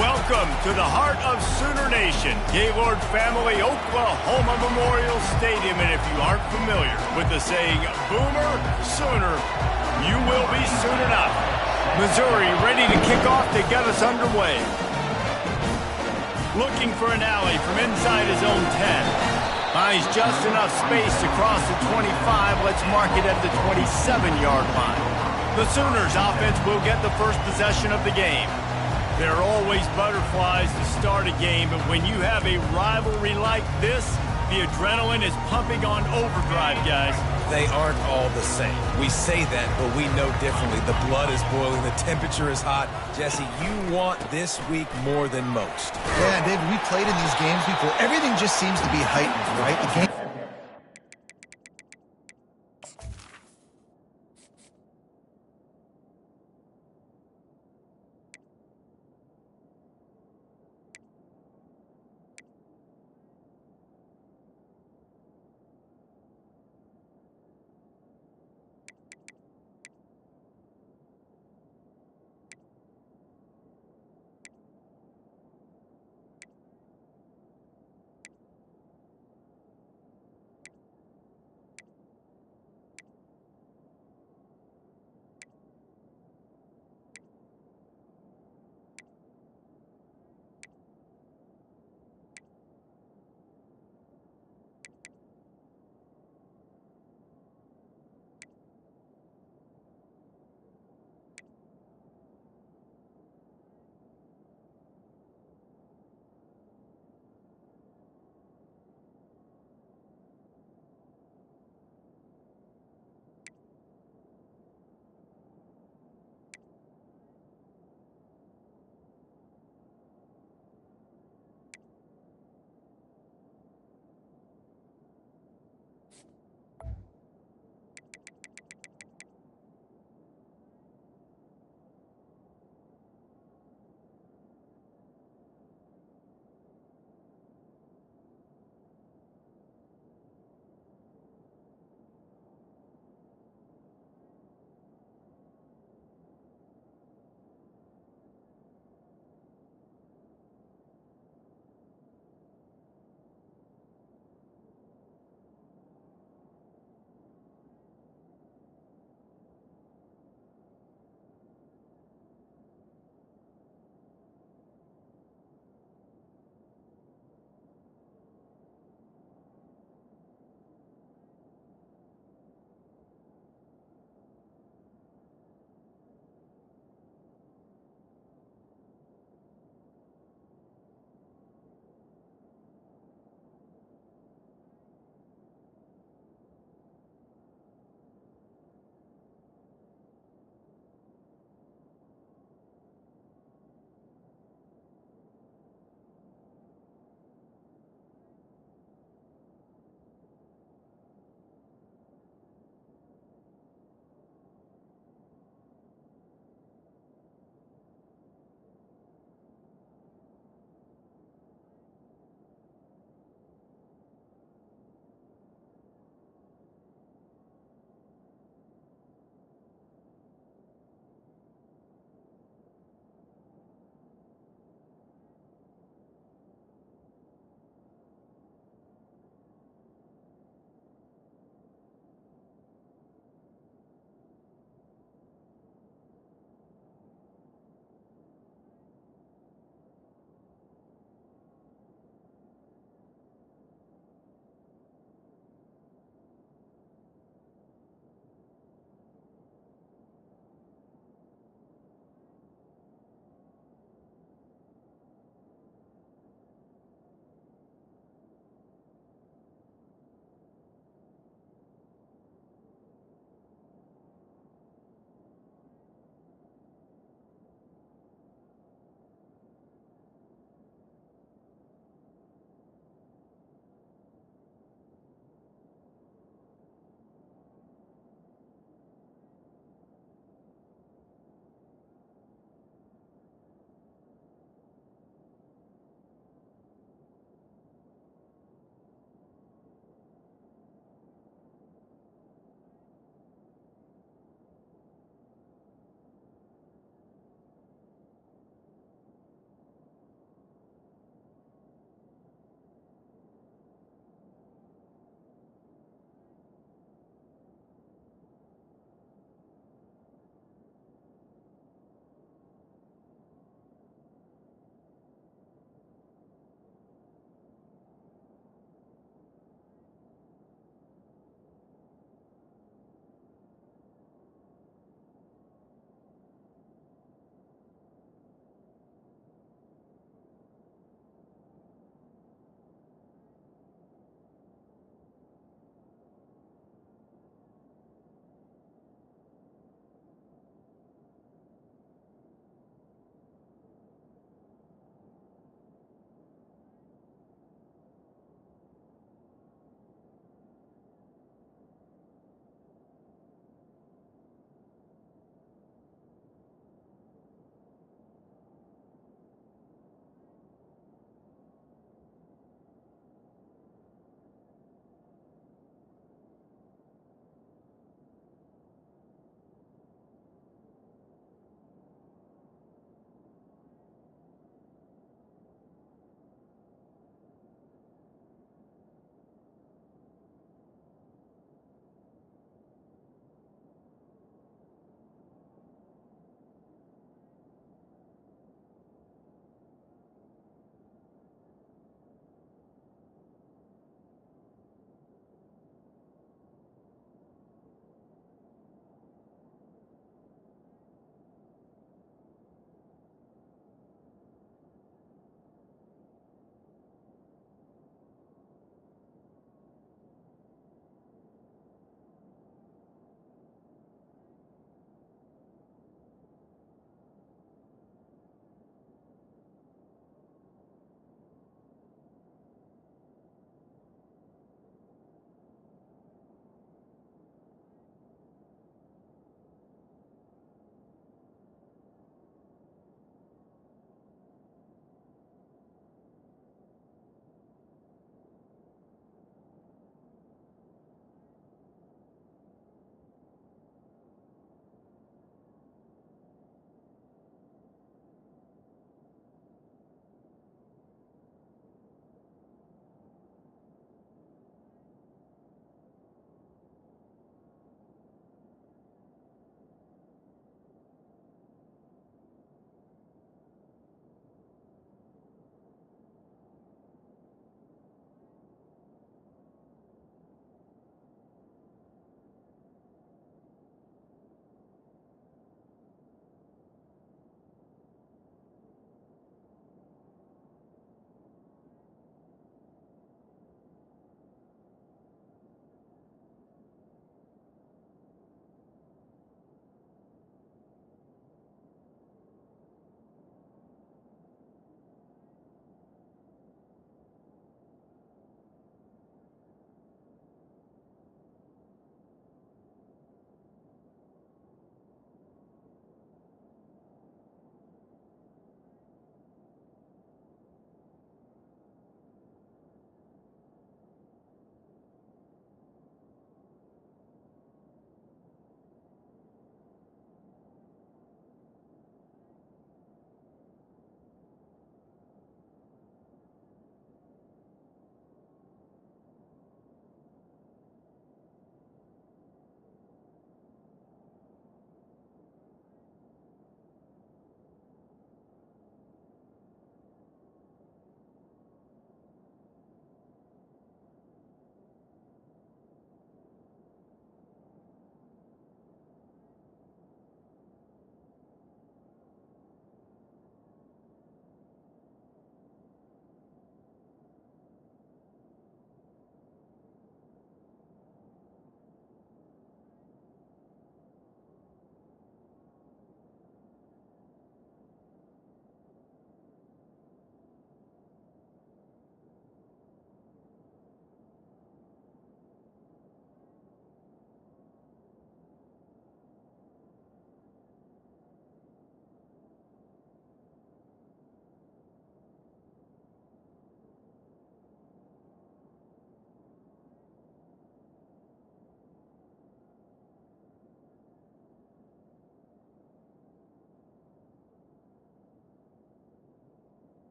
Welcome to the heart of Sooner Nation, Gaylord Family Oklahoma Memorial Stadium. And if you aren't familiar with the saying, Boomer Sooner, you will be soon enough. Missouri ready to kick off to get us underway. Looking for an alley from inside his own 10. Finds just enough space to cross the 25. Let's mark it at the 27-yard line. The Sooners offense will get the first possession of the game. There are always butterflies to start a game, but when you have a rivalry like this, the adrenaline is pumping on overdrive, guys. They aren't all the same. We say that, but we know differently. The blood is boiling. The temperature is hot. Jesse, you want this week more than most. Yeah, David, we played in these games before. Everything just seems to be heightened, right? The game.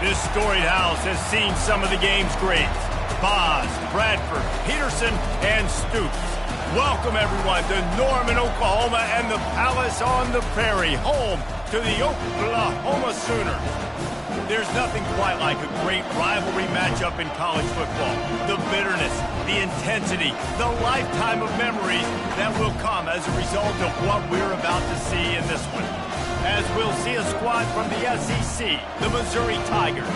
This storied house has seen some of the game's greats. Boz, Bradford, Peterson, and Stoops. Welcome, everyone, to Norman, Oklahoma, and the Palace on the Prairie, home to the Oklahoma Sooners. There's nothing quite like a great rivalry matchup in college football. The bitterness, the intensity, the lifetime of memories that will come as a result of what we're about to see in this one. As we'll see a squad from the SEC, the Missouri Tigers,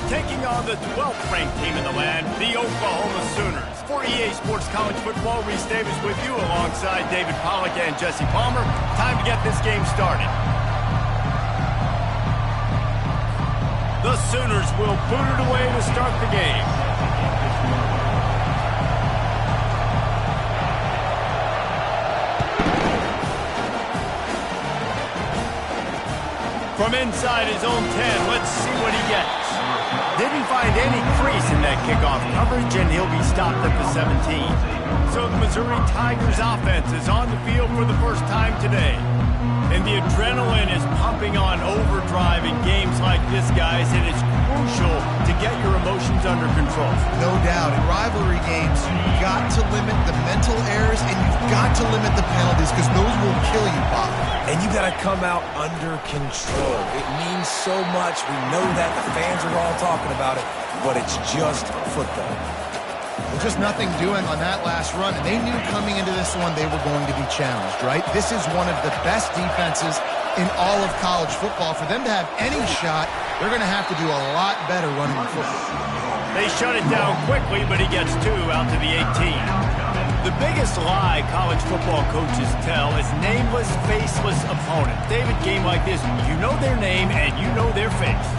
taking on the 12th-ranked team in the land, the Oklahoma Sooners. For EA Sports College Football, Reese Davis with you alongside David Pollack and Jesse Palmer. Time to get this game started. The Sooners will boot it away to start the game. From inside his own 10, let's see what he gets. Didn't find any crease in that kickoff coverage, and he'll be stopped at the 17. So the Missouri Tigers offense is on the field for the first time today. And the adrenaline is pumping on overdrive in games like this, guys, and it's crucial to get your emotions under control. No doubt. In rivalry games, you've got to limit the mental errors, and you've got to limit the penalties, because those will kill you, Bob. And you got to come out under control. It means so much. We know that. The fans are all talking about it, but it's just football. Well, just nothing doing on that last run, and they knew coming into this one they were going to be challenged, right? This is one of the best defenses in all of college football. For them to have any shot, they're going to have to do a lot better running the football. They shut it down quickly, but he gets 2 out to the 18. The biggest lie college football coaches tell is nameless, faceless opponents. David, game like this, you know their name and you know their face.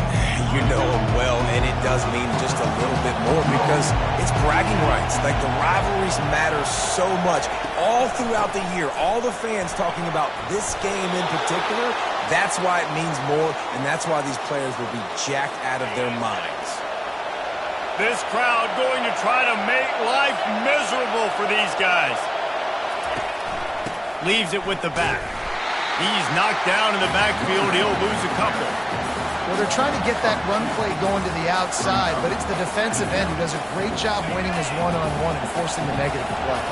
You know them well, and it does mean just a little bit more because it's bragging rights. Like, the rivalries matter so much. All throughout the year, all the fans talking about this game in particular, that's why it means more, and that's why these players will be jacked out of their minds. This crowd going to try to make life miserable for these guys. Leaves it with the back. He's knocked down in the backfield. He'll lose a couple. Well, they're trying to get that run play going to the outside, but it's the defensive end who does a great job winning his one-on-one and forcing the negative play.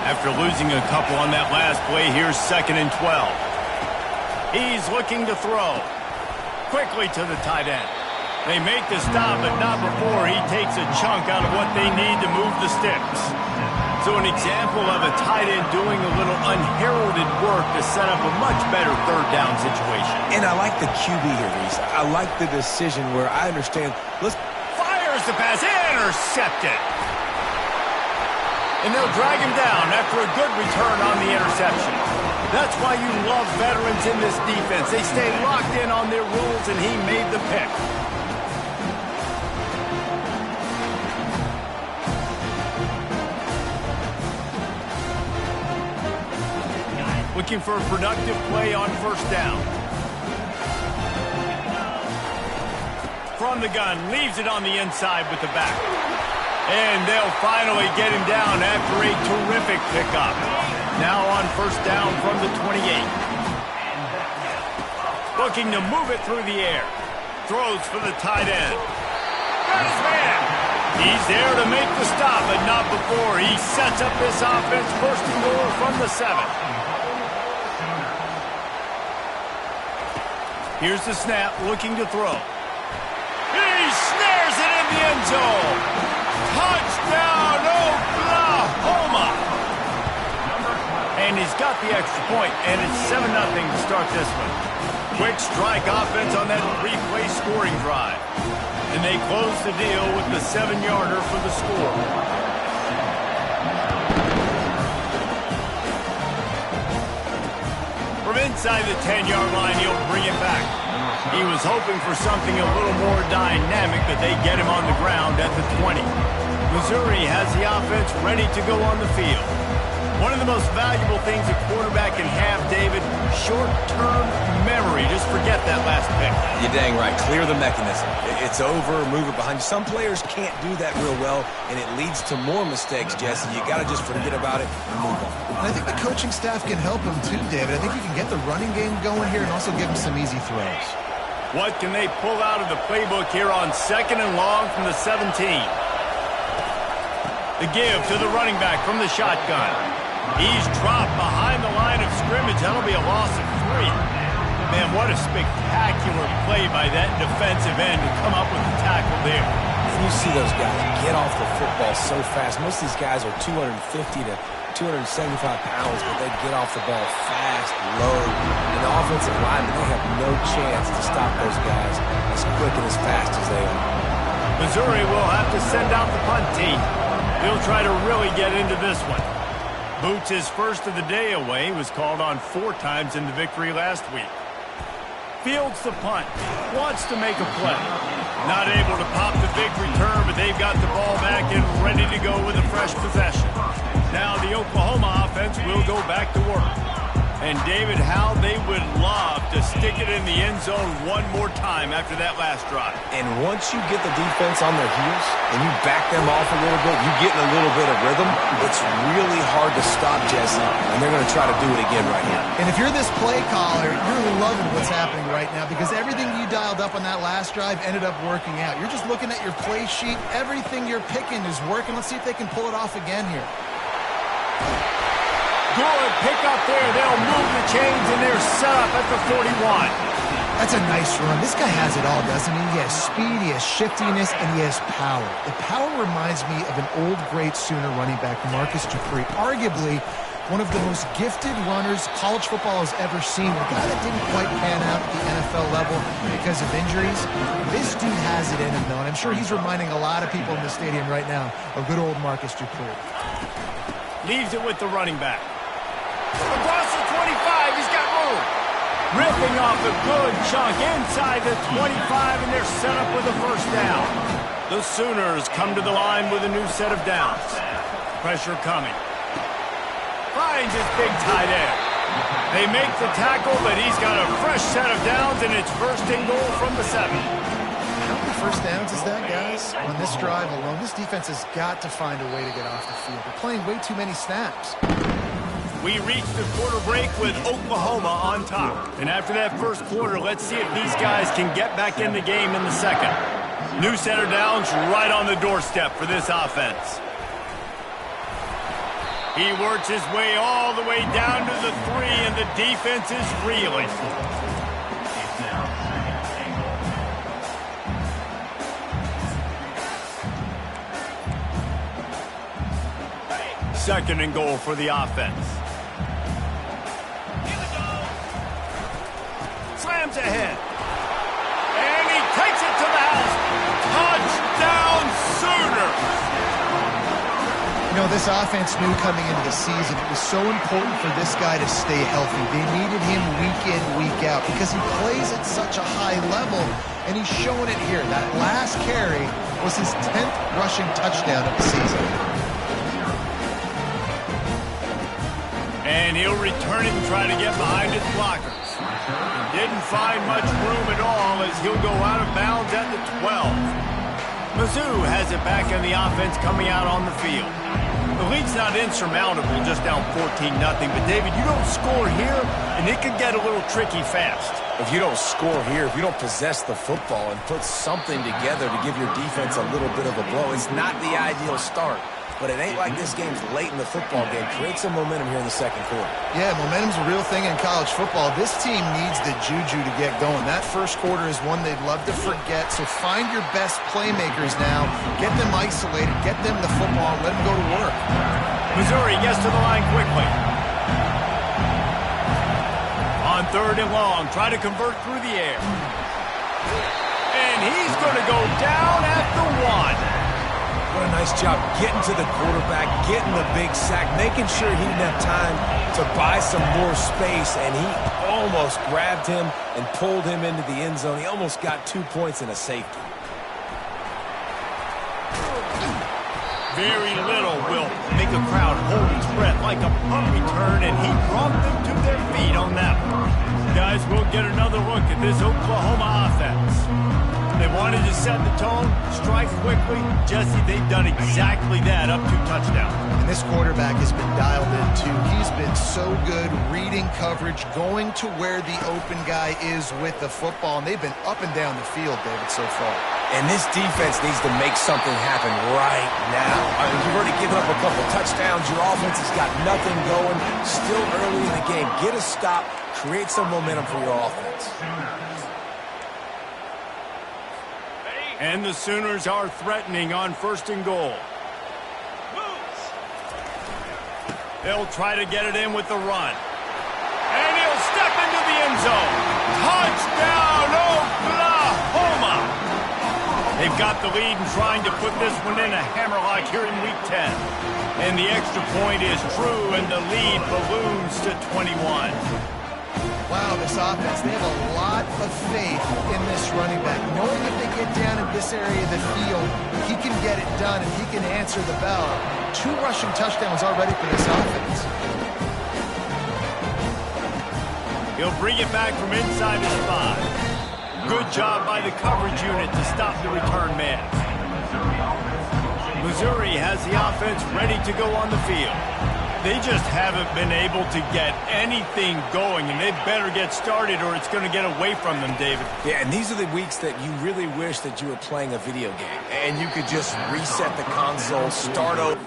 After losing a couple on that last play, here's 2nd and 12. He's looking to throw. Quickly to the tight end. They make the stop, but not before he takes a chunk out of what they need to move the sticks. So an example of a tight end doing a little unheralded work to set up a much better 3rd down situation. And I like the QB here, Reese. I like the decision where I understand. Fires the pass, intercepted. And they'll drag him down after a good return on the interception. That's why you love veterans in this defense. They stay locked in on their rules, and he made the pick. Looking for a productive play on 1st down. From the gun, leaves it on the inside with the back. And they'll finally get him down after a terrific pickup. Now on 1st down from the 28. Looking to move it through the air. Throws for the tight end. Got his man. He's there to make the stop, but not before he sets up this offense 1st and goal from the 7. Here's the snap, looking to throw. He snares it in the end zone. Touchdown, Oklahoma! And he's got the extra point, and it's 7-0 to start this one. Quick strike offense on that 3-play scoring drive. And they close the deal with the 7-yarder for the score. From inside the 10-yard line, he'll bring it back. He was hoping for something a little more dynamic, but they get him on the ground at the 20. Missouri has the offense ready to go on the field. One of the most valuable things a quarterback can have, David, short-term memory. Just forget that last pick. You're dang right. Clear the mechanism. It's over, move it behind you. Some players can't do that real well, and it leads to more mistakes, Jesse. You got to just forget about it and move on. And I think the coaching staff can help him too, David. I think you can get the running game going here and also give him some easy throws. What can they pull out of the playbook here on 2nd and long from the 17? The give to the running back from the shotgun. He's dropped behind the line of scrimmage. That'll be a loss of 3. Man, what a spectacular play by that defensive end to come up with the tackle there. And you see those guys get off the football so fast. Most of these guys are 250 to 275 pounds, but they get off the ball fast, low. And the offensive linemen, they have no chance to stop those guys as quick and as fast as they are. Missouri will have to send out the punt team. He'll try to really get into this one. Boots' first of the day away was called on 4 times in the victory last week. Fields the punt. Wants to make a play. Not able to pop the big return, but they've got the ball back and ready to go with a fresh possession. Now the Oklahoma offense will go back to work. And David, how they would love to stick it in the end zone one more time after that last drive. And once you get the defense on their heels and you back them off a little bit, you get in a little bit of rhythm, it's really hard to stop, Jesse, and they're going to try to do it again right here. And if you're this play caller, you're loving what's happening right now because everything you dialed up on that last drive ended up working out. You're just looking at your play sheet. Everything you're picking is working. Let's see if they can pull it off again here. Good pick up there. They'll move the chains, and they're set up at the 41. That's a nice run. This guy has it all, doesn't he? He has speed, he has shiftiness, and he has power. The power reminds me of an old great Sooner running back, Marcus Dupree. Arguably one of the most gifted runners college football has ever seen. A guy that didn't quite pan out at the NFL level because of injuries. This dude has it in him, though, and I'm sure he's reminding a lot of people in the stadium right now of good old Marcus Dupree. Leaves it with the running back. Across the 25, he's got room. Ripping off a good chunk inside the 25, and they're set up with a first down. The Sooners come to the line with a new set of downs. Pressure coming. Finds his big tight end. They make the tackle, but he's got a fresh set of downs, and it's first and goal from the 7. How many first downs is that, guys? On this drive alone, this defense has got to find a way to get off the field. They're playing way too many snaps. We reach the quarter break with Oklahoma on top. And after that first quarter, let's see if these guys can get back in the game in the second. New set of downs right on the doorstep for this offense. He works his way all the way down to the 3, and the defense is reeling. Second and goal for the offense. Slams ahead. And he takes it to the house. Touchdown Sooners! You know, this offense knew coming into the season it was so important for this guy to stay healthy. They needed him week in, week out because he plays at such a high level, and he's showing it here. That last carry was his 10th rushing touchdown of the season. And he'll return it and try to get behind his blockers. He didn't find much room at all as he'll go out of bounds at the 12. Mizzou has it back in the offense coming out on the field. The lead's not insurmountable, just down 14-0. But, David, you don't score here, and it could get a little tricky fast. If you don't score here, if you don't possess the football and put something together to give your defense a little bit of a blow, it's not the ideal start. But it ain't like this game's late in the football game. Create some momentum here in the second quarter. Yeah, momentum's a real thing in college football. This team needs the juju to get going. That first quarter is one they'd love to forget. So find your best playmakers now. Get them isolated. Get them the football and let them go to work. Missouri gets to the line quickly. On third and long, try to convert through the air. And he's going to go down at the 1. What a nice job getting to the quarterback, getting the big sack, making sure he didn't have time to buy some more space, and he almost grabbed him and pulled him into the end zone. He almost got 2 points and a safety. Very little will make a crowd hold its breath like a punt return, and he brought them to their feet on that one. Guys, we'll get another look at this Oklahoma offense. They wanted to set the tone, strike quickly. Jesse, they've done exactly that, up 2 touchdowns. And this quarterback has been dialed in, too. He's been so good reading coverage, going to where the open guy is with the football, and they've been up and down the field, David, so far. And this defense needs to make something happen right now. I mean, you've already given up a couple touchdowns. Your offense has got nothing going. Still early in the game. Get a stop. Create some momentum for your offense. And the Sooners are threatening on 1st and goal. They'll try to get it in with the run. And he'll step into the end zone. Touchdown, Oklahoma! They've got the lead and trying to put this one in a hammerlock here in Week 10. And the extra point is true, and the lead balloons to 21. Wow, this offense, they have a lot of faith in this running back. Knowing if they get down in this area of the field, he can get it done and he can answer the bell. 2 rushing touchdowns already for this offense. He'll bring it back from inside his 5. Good job by the coverage unit to stop the return man. Missouri has the offense ready to go on the field. They just haven't been able to get anything going, and they better get started or it's going to get away from them, David. Yeah, and these are the weeks that you really wish that you were playing a video game and you could just reset the console, start over.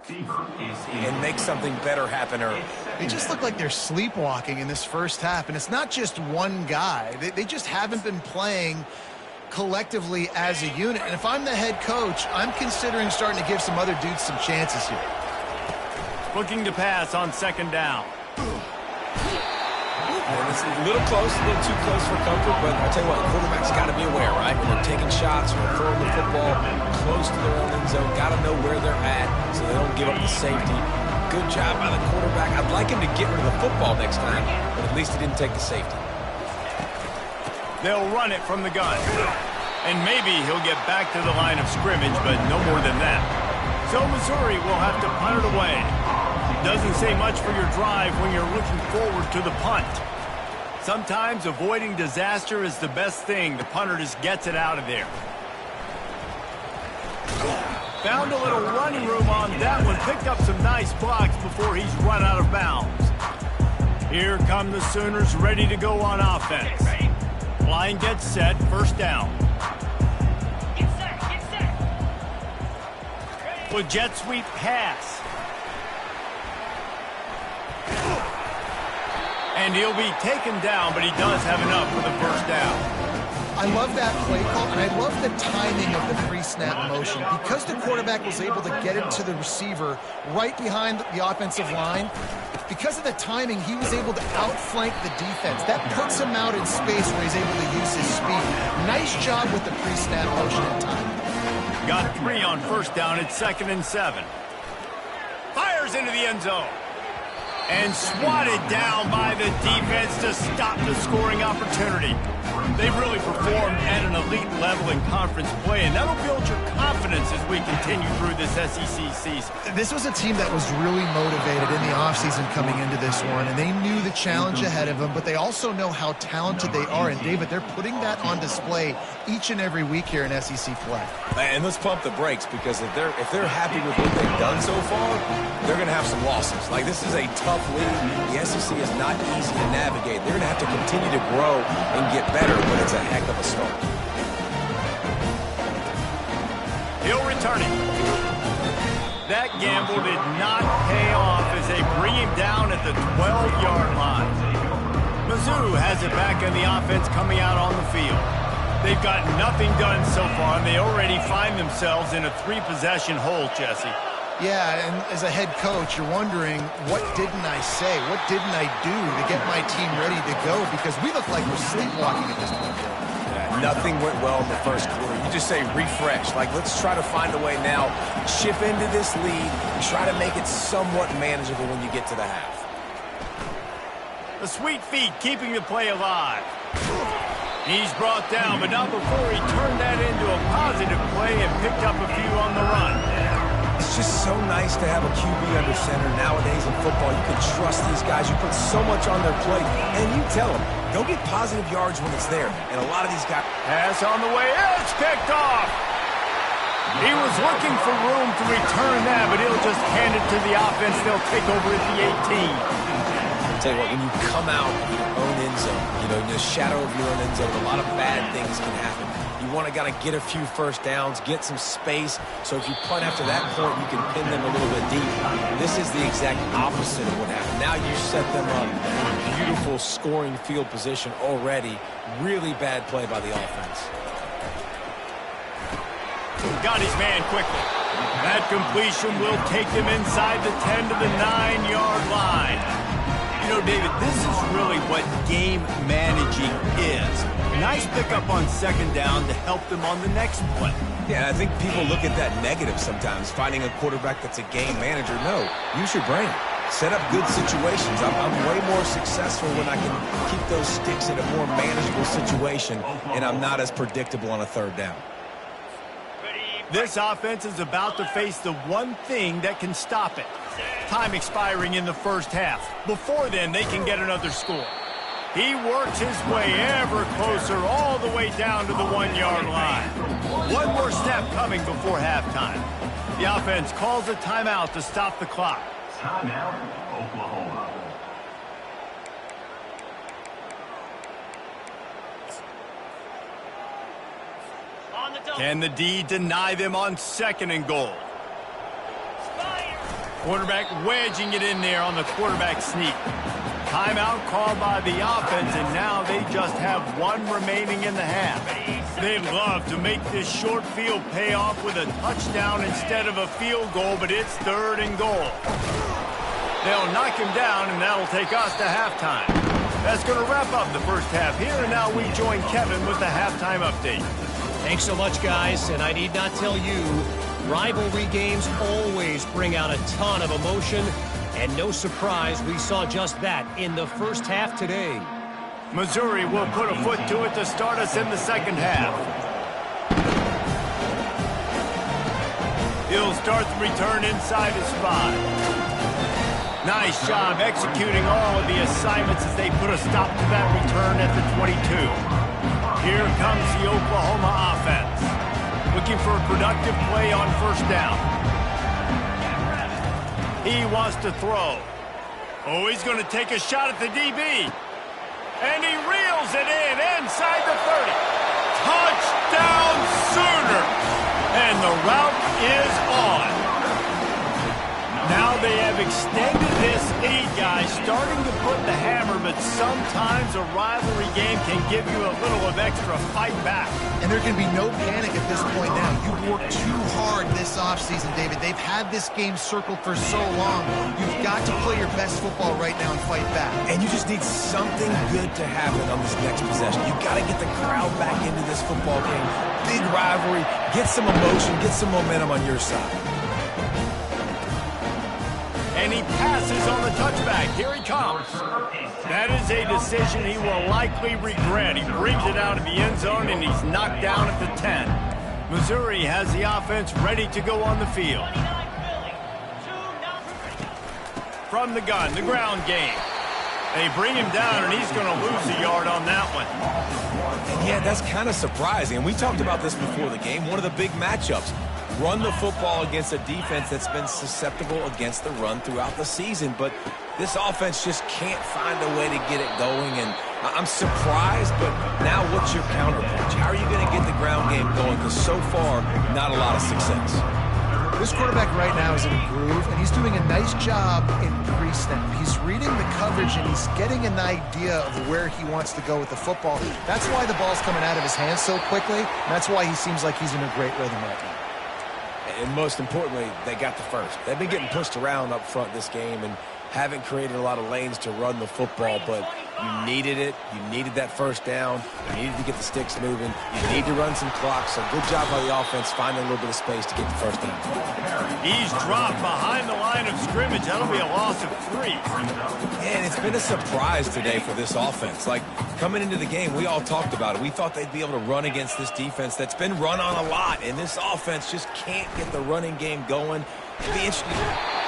And make something better happen early. They just look like they're sleepwalking in this first half, and it's not just one guy. They just haven't been playing collectively as a unit. And if I'm the head coach, I'm considering starting to give some other dudes some chances here. Looking to pass on 2nd down. And it's a little close, a little too close for comfort, but I'll tell you what, the quarterback's got to be aware, right? When they're taking shots or throwing the football close to their own end zone, got to know where they're at so they don't give up the safety. Good job by the quarterback. I'd like him to get rid of the football next time, but at least he didn't take the safety. They'll run it from the gun. And maybe he'll get back to the line of scrimmage, but no more than that. So Missouri will have to punt it away. Doesn't say much for your drive when you're looking forward to the punt. Sometimes avoiding disaster is the best thing. The punter just gets it out of there. Found a little running room on that one. Picked up some nice blocks before he's run out of bounds. Here come the Sooners ready to go on offense. Line gets set, 1st down. With jet sweep pass. And he'll be taken down, but he does have enough for the 1st down. I love that play call, and I love the timing of the pre-snap motion. Because the quarterback was able to get it to the receiver right behind the offensive line, because of the timing, he was able to outflank the defense. That puts him out in space where he's able to use his speed. Nice job with the pre-snap motion and timing. Got 3 on 1st down. It's 2nd and 7. Fires into the end zone. And swatted down by the defense to stop the scoring opportunity. They've really performed at an elite level in conference play, and that'll build your confidence as we continue through this SEC season. This was a team that was really motivated in the offseason coming into this one, and they knew the challenge ahead of them, but they also know how talented they are. And, David, they're putting that on display each and every week here in SEC play. And let's pump the brakes, because if they're happy with what they've done so far, they're going to have some losses. Like, this is a tough league. The SEC is not easy to navigate. They're going to have to continue to grow and get better, but it's a heck of a start. He'll return it. That gamble did not pay off as they bring him down at the 12-yard line. Mizzou has it back in the offense coming out on the field. They've got nothing done so far, and they already find themselves in a 3-possession hole, Jesse. Yeah, and as a head coach, you're wondering, what didn't I say? What didn't I do to get my team ready to go? Because we look like we're sleepwalking at this point. Yeah, nothing went well in the first quarter. You just say refresh. Like, let's try to find a way now, chip into this lead, and try to make it somewhat manageable when you get to the half. The sweet feet keeping the play alive. He's brought down, but not before he turned that into a positive play and picked up a few on the run. It's just so nice to have a QB under center nowadays in football. You can trust these guys. You put so much on their plate, and you tell them, go get positive yards when it's there. And a lot of these guys... Pass on the way. It's picked off. He was looking for room to return that, but he'll just hand it to the offense. They'll take over at the 18. I'll tell you what, when you come out of your own end zone, you know, in the shadow of your own end zone, a lot of bad things can happen. You want to get a few first downs, get some space, so if you punt after that point, you can pin them a little bit deep. This is the exact opposite of what happened. Now you set them up in beautiful scoring field position already. Really bad play by the offense. Got his man quickly. That completion will take them inside the 10 to the 9-yard line. You know, David, this is really what game managing is. Nice pickup on second down to help them on the next play. Yeah, I think people look at that negative sometimes, finding a quarterback that's a game manager. No, use your brain. Set up good situations. I'm way more successful when I can keep those sticks in a more manageable situation, and I'm not as predictable on a third down. This offense is about to face the one thing that can stop it. Time expiring in the first half. Before then, they can get another score. He works his way ever closer all the way down to the 1-yard line. One more step coming before halftime. The offense calls a timeout to stop the clock. Timeout, Oklahoma. Can the D deny them on second and goal? Quarterback wedging it in there on the quarterback sneak. Timeout called by the offense, and now they just have one remaining in the half. They'd love to make this short field pay off with a touchdown instead of a field goal, but it's third and goal. They'll knock him down, and that'll take us to halftime. That's going to wrap up the first half here, and now we join Kevin with the halftime update. Thanks so much, guys, and I need not tell you, rivalry games always bring out a ton of emotion, and no surprise we saw just that in the first half today. Missouri will put a foot to it to start us in the second half. He'll start the return inside his 5. Nice job executing all of the assignments as they put a stop to that return at the 22. Here comes the Oklahoma offense. Looking for a productive play on first down. He wants to throw. Oh, he's going to take a shot at the DB. And he reels it in inside the 30. Touchdown Sooners! And the route is on. Now they have extended this lead, guys, starting to put the hammer, but sometimes a rivalry game can give you a little of extra fight back. And there can be no panic at this point now. You've worked too hard this offseason, David. They've had this game circled for so long. You've got to play your best football right now and fight back. And you just need something good to happen on this next possession. You've got to get the crowd back into this football game. Big rivalry. Get some emotion. Get some momentum on your side. And he passes on the touchback. Here he comes. That is a decision he will likely regret. He brings it out of the end zone, and he's knocked down at the 10. Missouri has the offense ready to go on the field. From the gun, the ground game. They bring him down, and he's going to lose a yard on that one. And yeah, that's kind of surprising. And we talked about this before the game. One of the big matchups. Run the football against a defense that's been susceptible against the run throughout the season. But this offense just can't find a way to get it going. And I'm surprised, but now what's your counterpunch? How are you going to get the ground game going? Because so far, not a lot of success. This quarterback right now is in a groove, and he's doing a nice job in pre-snap. He's reading the coverage, and he's getting an idea of where he wants to go with the football. That's why the ball's coming out of his hands so quickly, and that's why he seems like he's in a great rhythm right now. And most importantly, they got the first. They've been getting pushed around up front this game and haven't created a lot of lanes to run the football, but you needed it. You needed that first down. You needed to get the sticks moving. You need to run some clock, so good job by the offense finding a little bit of space to get the first down. He's dropped behind the line of scrimmage. That'll be a loss of 3. And it's been a surprise today for this offense. Like, coming into the game, we all talked about it. We thought they'd be able to run against this defense that's been run on a lot, and this offense just can't get the running game going. It'll be interesting.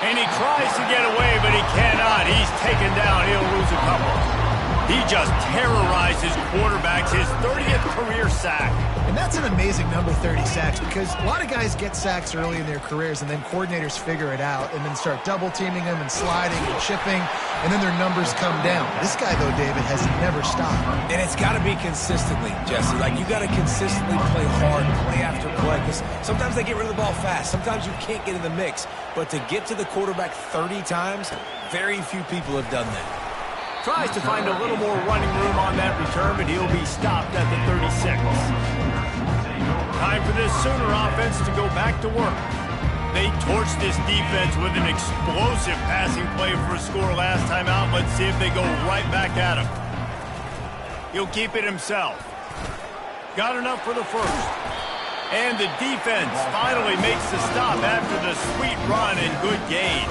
And he tries to get away, but he cannot. He's taken down. He'll lose a couple. He just terrorizes quarterbacks, his 30th career sack. And that's an amazing number, 30 sacks, because a lot of guys get sacks early in their careers, and then coordinators figure it out and then start double-teaming them and sliding and chipping, and then their numbers come down. This guy, though, David, has never stopped. And it's got to be consistently, Jesse. Like, you got to consistently play hard, play after play, because sometimes they get rid of the ball fast. Sometimes you can't get in the mix. But to get to the quarterback 30 times, very few people have done that. Tries to find a little more running room on that return, but he'll be stopped at the 36. Time for this Sooner offense to go back to work. They torched this defense with an explosive passing play for a score last time out. Let's see if they go right back at him. He'll keep it himself. Got enough for the first. And the defense finally makes the stop after the sweet run and good gain.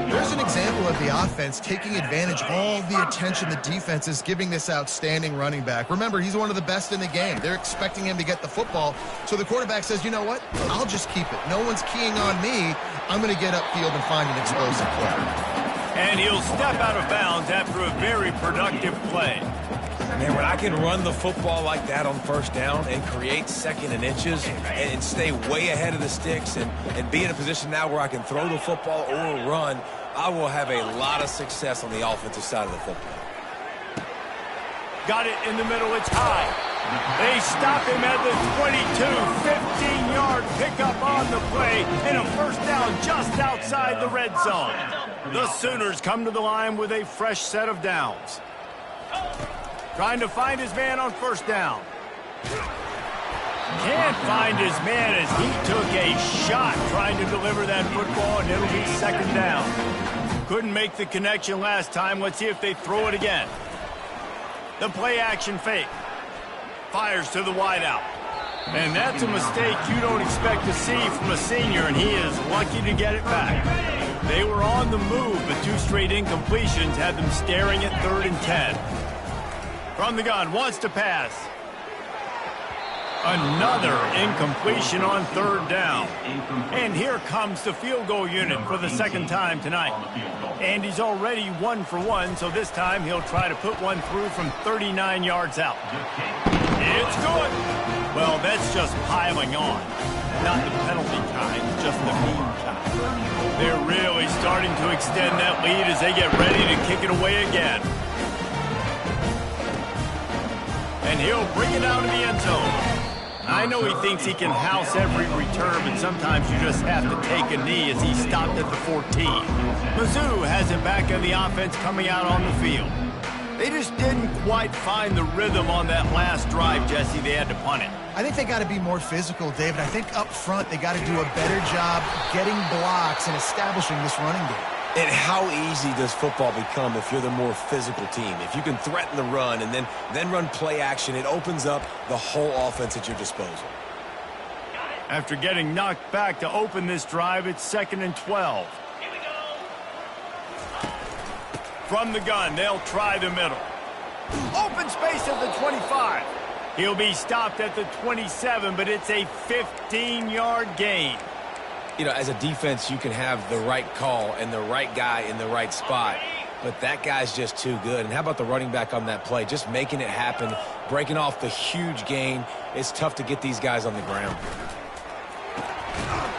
There's an example of the offense taking advantage of all the attention the defense is giving this outstanding running back. Remember, he's one of the best in the game. They're expecting him to get the football, so the quarterback says, you know what, I'll just keep it. No one's keying on me. I'm going to get upfield and find an explosive play. And he'll step out of bounds after a very productive play. Man, when I can run the football like that on first down and create second and inches and stay way ahead of the sticks and be in a position now where I can throw the football or run, I will have a lot of success on the offensive side of the football. Got it in the middle. It's high. They stop him at the 22. 15-yard pickup on the play and a first down just outside the red zone. The Sooners come to the line with a fresh set of downs. Trying to find his man on first down. Can't find his man as he took a shot trying to deliver that football, and it'll be second down. Couldn't make the connection last time. Let's see if they throw it again. The play action fake. Fires to the wideout. And that's a mistake you don't expect to see from a senior, and he is lucky to get it back. They were on the move, but 2 straight incompletions had them staring at 3rd and 10. From the gun, wants to pass. Another incompletion on 3rd down. And here comes the field goal unit for the second time tonight. And he's already 1 for 1, so this time he'll try to put one through from 39 yards out. It's good. Well, that's just piling on. Not the penalty kind, just the mean kind. They're really starting to extend that lead as they get ready to kick it away again. And he'll bring it down to the end zone. I know he thinks he can house every return, but sometimes you just have to take a knee as he stopped at the 14. Mizzou has it back on the offense coming out on the field. They just didn't quite find the rhythm on that last drive, Jesse. They had to punt it. I think they got to be more physical, David. I think up front they got to do a better job getting blocks and establishing this running game. And how easy does football become if you're the more physical team? If you can threaten the run and then run play action, it opens up the whole offense at your disposal. After getting knocked back to open this drive, it's 2nd and 12. From the gun, they'll try the middle. Open space at the 25. He'll be stopped at the 27, but it's a 15-yard gain. You know, as a defense, you can have the right call and the right guy in the right spot, but that guy's just too good. And how about the running back on that play? Just making it happen, breaking off the huge gain. It's tough to get these guys on the ground.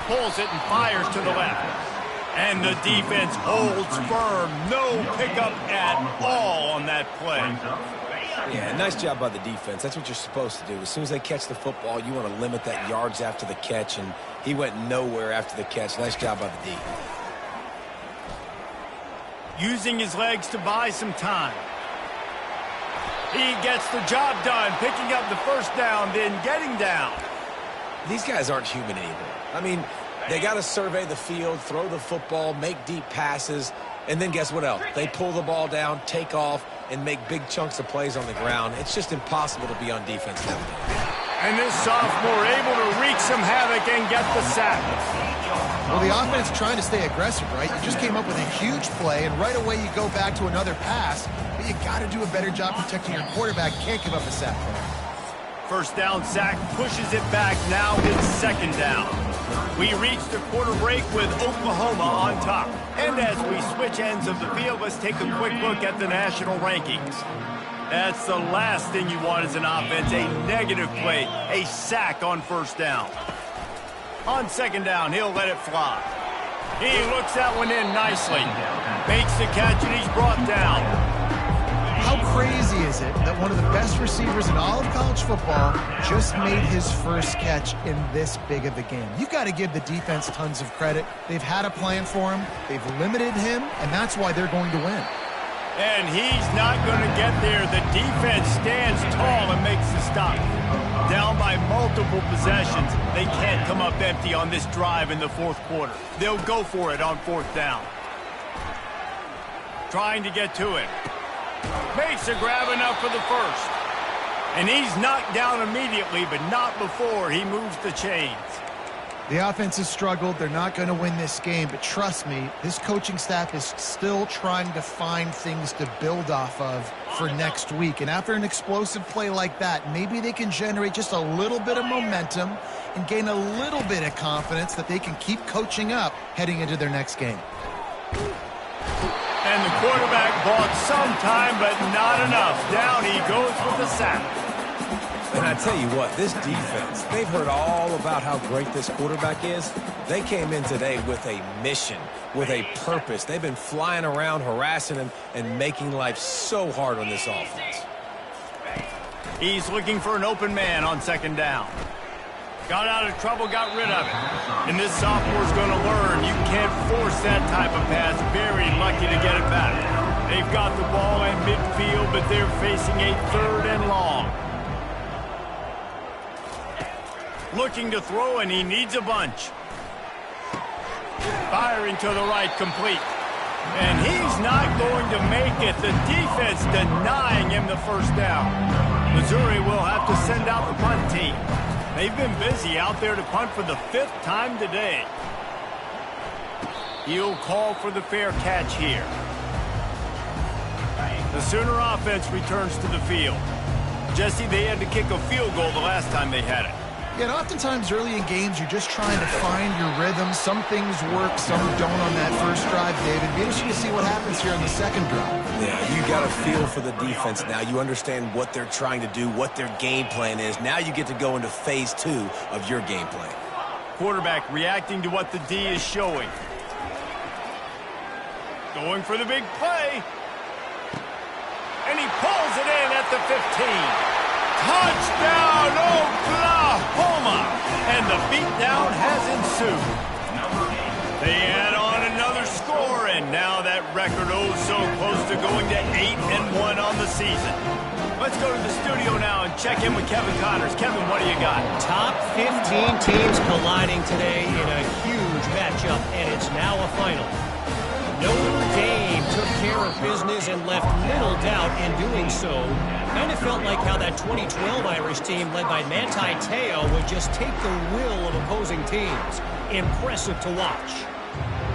Pulls it and fires to the left. And the defense holds firm. No pickup at all on that play. Yeah, nice job by the defense. That's what you're supposed to do. As soon as they catch the football, you want to limit that yards after the catch, and he went nowhere after the catch. Nice job by the D. Using his legs to buy some time. He gets the job done, picking up the first down, then getting down. These guys aren't human anymore. I mean, They got to survey the field, throw the football, make deep passes, and then guess what else? They pull the ball down, take off, and make big chunks of plays on the ground. It's just impossible to be on defense nowadays. And this sophomore able to wreak some havoc and get the sack. Well, the offense trying to stay aggressive, right? You just came up with a huge play, and right away you go back to another pass, but you got to do a better job protecting your quarterback. Can't give up a sack there. First down sack pushes it back. Now it's second down. We reach the quarter break with Oklahoma on top. And as we switch ends of the field, let's take a quick look at the national rankings. That's the last thing you want as an offense, a negative play, a sack on first down. On second down, he'll let it fly. He looks that one in nicely. Makes the catch, and he's brought down. How crazy is it that one of the best receivers in all of college football just made his first catch in this big of a game? You've got to give the defense tons of credit. They've had a plan for him. They've limited him, and that's why they're going to win. And he's not going to get there. The defense stands tall and makes the stop. Down by multiple possessions. They can't come up empty on this drive in the fourth quarter. They'll go for it on fourth down. Trying to get to it. Makes a grab enough for the first. And he's knocked down immediately, but not before he moves the chains. The offense has struggled. They're not going to win this game, but trust me, this coaching staff is still trying to find things to build off of for next week. And after an explosive play like that, maybe they can generate just a little bit of momentum and gain a little bit of confidence that they can keep coaching up heading into their next game. And the quarterback bought some time, but not enough. Down he goes with the sack. And I tell you what, this defense, they've heard all about how great this quarterback is. They came in today with a mission, with a purpose. They've been flying around, harassing him, and making life so hard on this offense. He's looking for an open man on second down. Got out of trouble, got rid of it. And this sophomore's going to learn you can't force that type of pass. Very lucky to get it back. They've got the ball at midfield, but they're facing a third and long. Looking to throw, and he needs a bunch. Firing to the right, complete. And he's not going to make it. The defense denying him the first down. Missouri will have to send out the punt team. They've been busy out there to punt for the fifth time today. He'll call for the fair catch here. The Sooner offense returns to the field. Jesse, they had to kick a field goal the last time they had it. Yeah, and oftentimes early in games, you're just trying to find your rhythm. Some things work, some don't on that first drive, David. Be interesting to see what happens here on the second drive. Yeah, you got a feel for the defense now. You understand what they're trying to do, what their game plan is. Now you get to go into phase 2 of your game plan. Quarterback reacting to what the D is showing. Going for the big play. And he pulls it in at the 15. Touchdown, Oklahoma! And the beatdown has ensued. They add on another score, and now that record so close to going to 8-1 on the season. Let's go to the studio now and check in with Kevin Connors. Kevin, what do you got? Top 15 teams colliding today in a huge matchup, and it's now a final. Notre Dame took care of business and left little doubt in doing so. Kind of felt like how that 2012 Irish team led by Manti Te'o would just take the will of opposing teams. Impressive to watch.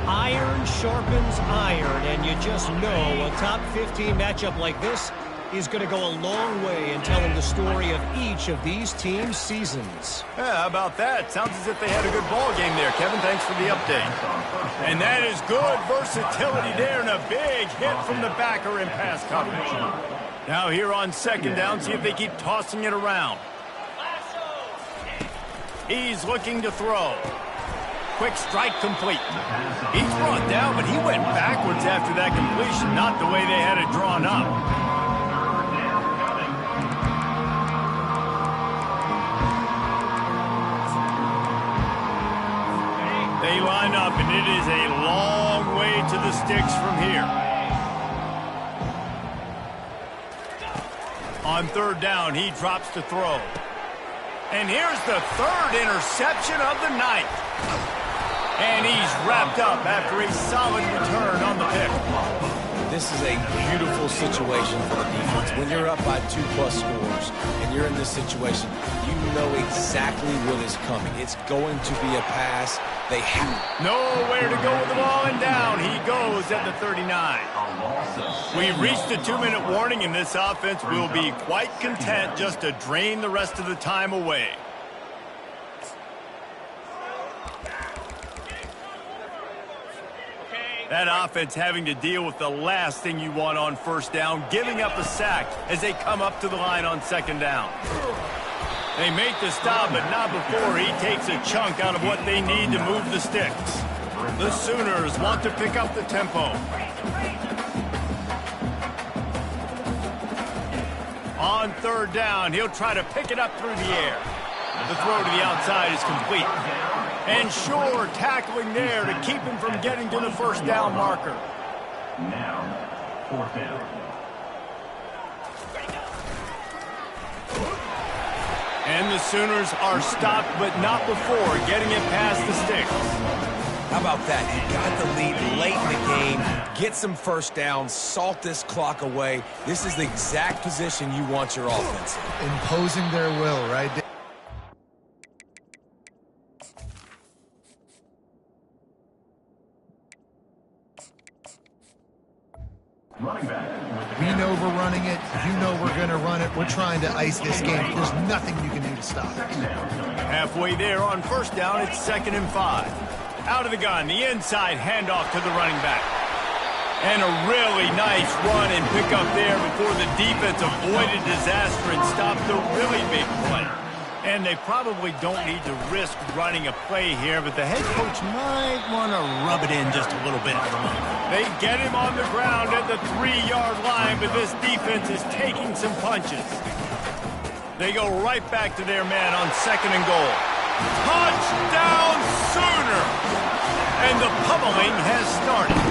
Iron sharpens iron, and you just know a top 15 matchup like this is going to go a long way in telling the story of each of these teams' seasons. Yeah, how about that? Sounds as if they had a good ball game there. Kevin, thanks for the update. And that is good versatility there, and a big hit from the backer in pass coverage. Now here on second down, see if they keep tossing it around. He's looking to throw. Quick strike complete. He's brought down, but he went backwards after that completion, not the way they had it drawn up. They line up, and it is a long way to the sticks from here. On third down, he drops to throw. And here's the third interception of the night. And he's wrapped up after a solid return on the pick. This is a beautiful situation for the defense. When you're up by 2+ scores and you're in this situation, you know exactly what is coming. It's going to be a pass. They have nowhere to go with the ball, and down he goes at the 39. We've reached the 2-minute warning, and this offense will be quite content just to drain the rest of the time away. That offense having to deal with the last thing you want on first down, giving up a sack as they come up to the line on second down. They make the stop, but not before he takes a chunk out of what they need to move the sticks. The Sooners want to pick up the tempo. On third down, he'll try to pick it up through the air. The throw to the outside is complete. And Shore tackling there to keep him from getting to the first down marker. Now, fourth down. And the Sooners are stopped, but not before getting it past the sticks. How about that? He got the lead late in the game, get some first downs, salt this clock away. This is the exact position you want your offense in. Imposing their will, right? Running back. We know we're running it. You know we're going to run it. We're trying to ice this game. There's nothing you can do to stop it. Halfway there on first down, it's 2nd and 5. Out of the gun, the inside handoff to the running back. And a really nice run and pick up there before the defense avoided disaster and stopped the really big play. And they probably don't need to risk running a play here, but the head coach might want to rub it in just a little bit. They get him on the ground at the 3-yard line, but this defense is taking some punches. They go right back to their man on 2nd and goal. Touchdown Sooner! And the pummeling has started.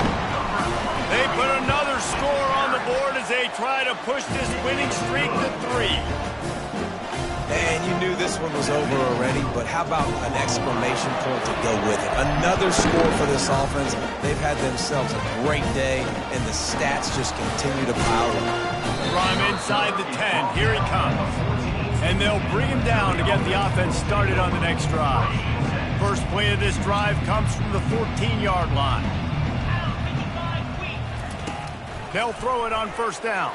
They put another score on the board as they try to push this winning streak to 3. And you knew this one was over already, but how about an exclamation point to go with it? Another score for this offense. They've had themselves a great day, and the stats just continue to pile up. From inside the 10, here he comes. And they'll bring him down to get the offense started on the next drive. First play of this drive comes from the 14-yard line. They'll throw it on first down.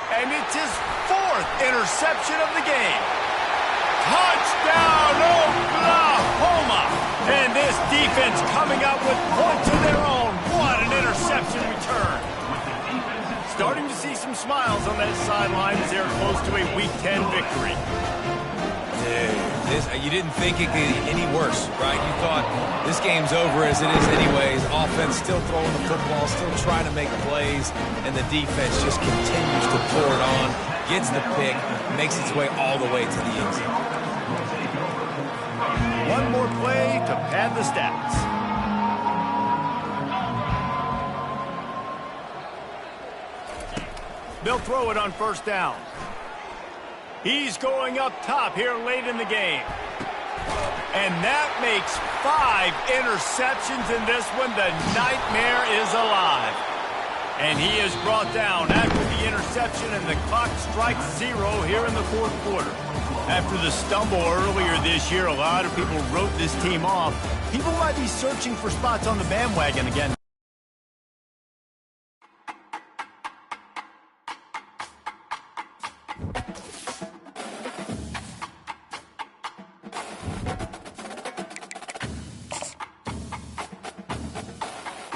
And it's his 4th interception of the game. Touchdown, Oklahoma! And this defense coming up with points of their own. What an interception return. Starting to see some smiles on that sideline as they're close to a Week 10 victory. You didn't think it could get any worse, right? You thought this game's over as it is anyways. Offense still throwing the football, still trying to make plays, and the defense just continues to pour it on, gets the pick, makes its way all the way to the end zone. One more play to pad the stats. They'll throw it on first down. He's going up top here late in the game. And that makes 5 interceptions in this one. The nightmare is alive. And he is brought down after the interception, and the clock strikes 0 here in the 4th quarter. After the stumble earlier this year, a lot of people wrote this team off. People might be searching for spots on the bandwagon again.